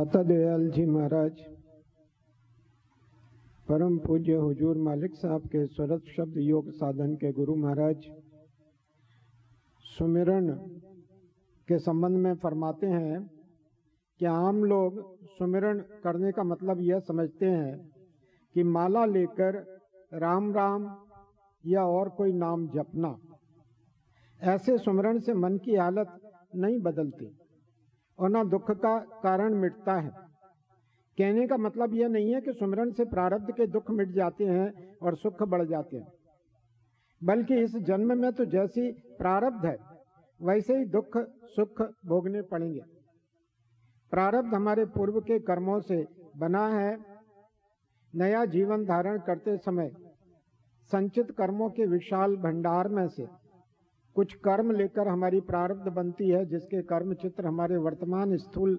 दाता दयाल जी महाराज परम पूज्य हुजूर मालिक साहब के स्वरत शब्द योग साधन के गुरु महाराज सुमिरन के संबंध में फरमाते हैं कि आम लोग सुमिरन करने का मतलब यह समझते हैं कि माला लेकर राम राम या और कोई नाम जपना। ऐसे सुमिरन से मन की हालत नहीं बदलती और न दुख का कारण मिटता है। कहने का मतलब यह नहीं है कि सुमिरन से प्रारब्ध के दुख मिट जाते हैं और सुख बढ़ जाते हैं, बल्कि इस जन्म में तो जैसी प्रारब्ध है वैसे ही दुख सुख भोगने पड़ेंगे। प्रारब्ध हमारे पूर्व के कर्मों से बना है। नया जीवन धारण करते समय संचित कर्मों के विशाल भंडार में से कुछ कर्म लेकर हमारी प्रारब्ध बनती है, जिसके कर्म चित्र हमारे वर्तमान स्थूल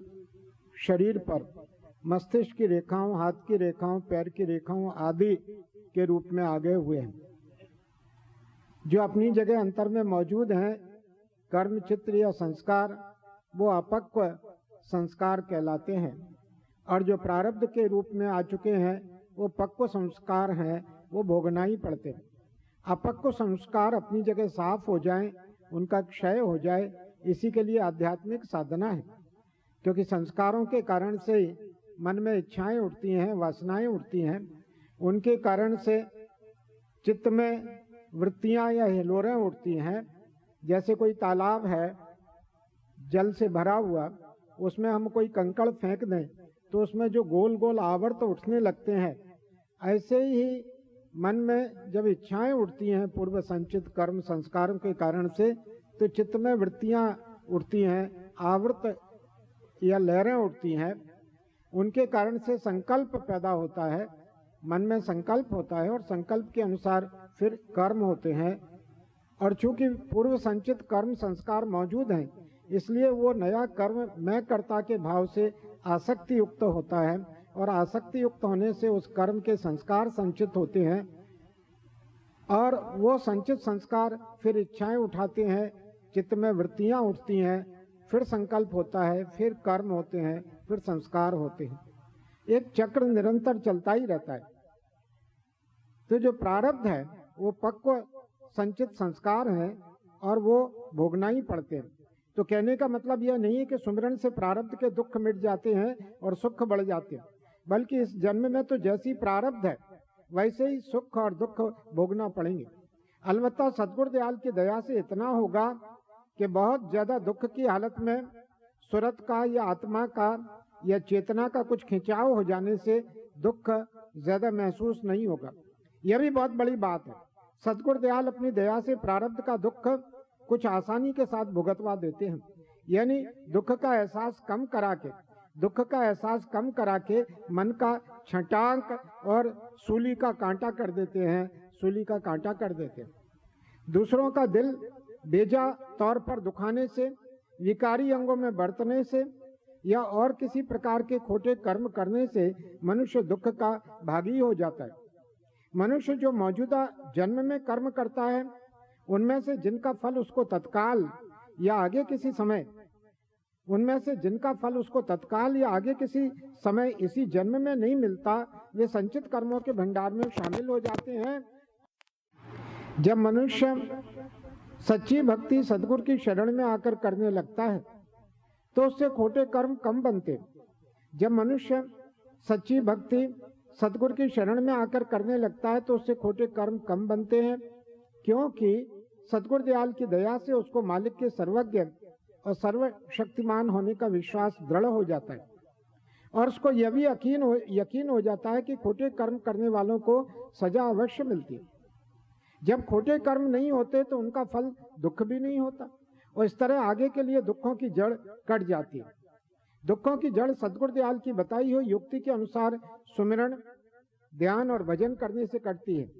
शरीर पर मस्तिष्क की रेखाओं, हाथ की रेखाओं, पैर की रेखाओं आदि के रूप में आगे हुए हैं, जो अपनी जगह अंतर में मौजूद हैं। कर्म चित्र या संस्कार वो अपक्व संस्कार कहलाते हैं, और जो प्रारब्ध के रूप में आ चुके हैं वो पक्व संस्कार हैं, वो भोगना ही पड़ते हैं। अपक्व संस्कार अपनी जगह साफ हो जाएं, उनका क्षय हो जाए, इसी के लिए आध्यात्मिक साधना है। क्योंकि संस्कारों के कारण से मन में इच्छाएं उठती हैं, वासनाएं उठती हैं, उनके कारण से चित्त में वृत्तियां या हिलोरें उठती हैं। जैसे कोई तालाब है जल से भरा हुआ, उसमें हम कोई कंकड़ फेंक दें तो उसमें जो गोल गोल आवर्त उठने लगते हैं, ऐसे ही मन में जब इच्छाएं उठती हैं पूर्व संचित कर्म संस्कारों के कारण से, तो चित्त में वृत्तियां उठती हैं, आवर्त या लहरें उठती हैं। उनके कारण से संकल्प पैदा होता है, मन में संकल्प होता है और संकल्प के अनुसार फिर कर्म होते हैं। और चूंकि पूर्व संचित कर्म संस्कार मौजूद हैं, इसलिए वो नया कर्म मैं कर्ता के भाव से आसक्ति युक्त होता है, और आसक्ति युक्त होने से उस कर्म के संस्कार संचित होते हैं, और वो संचित संस्कार फिर इच्छाएं उठाते हैं, चित्त में वृत्तियां उठती हैं, फिर संकल्प होता है, फिर कर्म होते हैं, फिर संस्कार होते हैं। एक चक्र निरंतर चलता ही रहता है। तो जो प्रारब्ध है वो पक्व संचित संस्कार हैं और वो भोगना ही पड़ते हैं। तो कहने का मतलब यह नहीं है कि सुमिरन से प्रारब्ध के दुख मिट जाते हैं और सुख बढ़ जाते हैं, बल्कि इस जन्म में तो जैसी प्रारब्ध है वैसे ही सुख और दुख भोगना पड़ेंगे। अलबत्ता सतगुरु दयाल की दया से इतना होगा कि बहुत ज्यादा दुख की हालत में सुरत का या आत्मा का या चेतना का कुछ खिंचाव हो जाने से दुख ज्यादा महसूस नहीं होगा। यह भी बहुत बड़ी बात है। सतगुरु दयाल अपनी दया से प्रारब्ध का दुख कुछ आसानी के साथ भुगतवा देते हैं, यानी दुख का एहसास कम करा के मन का छटांक और सूली का कांटा कर देते हैं। दूसरों का दिल बेजा तौर पर दुखाने से, विकारी अंगों में बरतने से या और किसी प्रकार के खोटे कर्म करने से मनुष्य दुख का भागी हो जाता है। मनुष्य जो मौजूदा जन्म में कर्म करता है, उनमें से जिनका फल उसको तत्काल या आगे किसी समय इसी जन्म में नहीं मिलता, वे संचित कर्मों के भंडार में शामिल हो जाते हैं। जब मनुष्य सच्ची भक्ति सद्गुरु की शरण में आकर करने लगता है तो उससे खोटे कर्म कम बनते। जब मनुष्य सच्ची भक्ति सद्गुरु की शरण में आकर करने लगता है तो उससे खोटे कर्म कम बनते हैं, क्योंकि सद्गुरु दयाल की दया से उसको मालिक के सर्वज्ञ और सर्वशक्तिमान होने का विश्वास दृढ़ हो जाता है, और उसको यह भी यकीन हो जाता है कि खोटे कर्म करने वालों को सजा अवश्य मिलती है। जब खोटे कर्म नहीं होते तो उनका फल दुख भी नहीं होता, और इस तरह आगे के लिए दुखों की जड़ कट जाती है। दुखों की जड़ सद्गुरु दयाल की बताई हुई युक्ति के अनुसार सुमिरन, ध्यान और भजन करने से कटती है।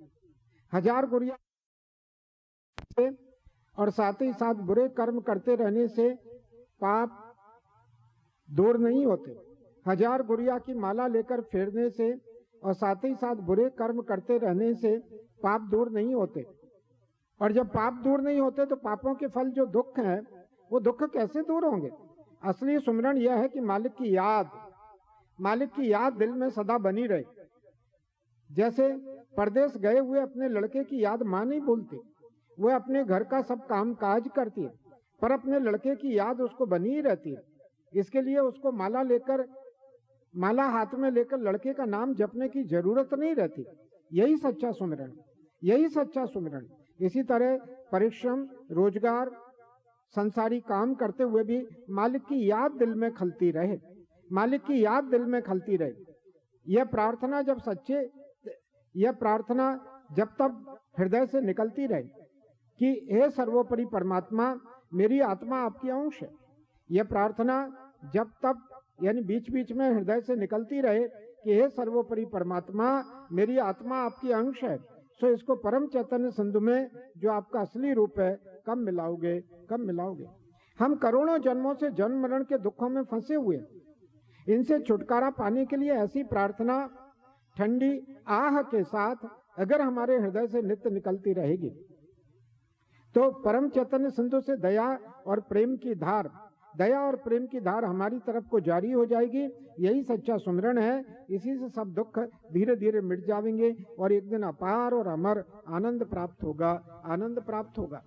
1000 गुरिया और साथ ही साथ बुरे कर्म करते रहने से पाप दूर नहीं होते। 1000 गुरिया की माला लेकर फेरने से और साथ ही साथ बुरे कर्म करते रहने से पाप दूर नहीं होते। और जब पाप दूर नहीं होते तो पापों के फल जो दुख हैं वो दुख कैसे दूर होंगे। असली सुमिरन यह है कि मालिक की याद मालिक की याद दिल में सदा बनी रहे। जैसे परदेश गए हुए अपने लड़के की याद माँ नहीं भूलती, वह अपने घर का सब काम काज करती है, पर अपने लड़के की याद उसको बनी ही रहती है। इसके लिए उसको माला हाथ में लेकर लड़के का नाम जपने की जरूरत नहीं रहती। यही सच्चा सुमिरन, यही सच्चा सुमिरन। इसी तरह परिश्रम, रोजगार, संसारी काम करते हुए भी मालिक की याद दिल में खलती रहे, मालिक की याद दिल में खलती रहे। यह प्रार्थना जब तब हृदय से निकलती रहे कि हे सर्वोपरि परमात्मा, मेरी आत्मा आपकी अंश है। यह प्रार्थना जब तब यानी बीच बीच में हृदय से निकलती रहे कि हे सर्वोपरि परमात्मा, मेरी आत्मा आपकी अंश है। सो इसको परम चैतन्य सिंधु में जो आपका असली रूप है कब मिलाओगे, कब मिलाओगे। हम करोड़ों जन्मों से जन्म मरण के दुखों में फंसे हुए, इनसे छुटकारा पाने के लिए ऐसी प्रार्थना ठंडी आह के साथ अगर हमारे हृदय से नित्य निकलती रहेगी तो परम चैतन्य सिंधु से दया और प्रेम की धार हमारी तरफ को जारी हो जाएगी। यही सच्चा सुमिरन है। इसी से सब दुख धीरे धीरे मिट जाएंगे और एक दिन अपार और अमर आनंद प्राप्त होगा।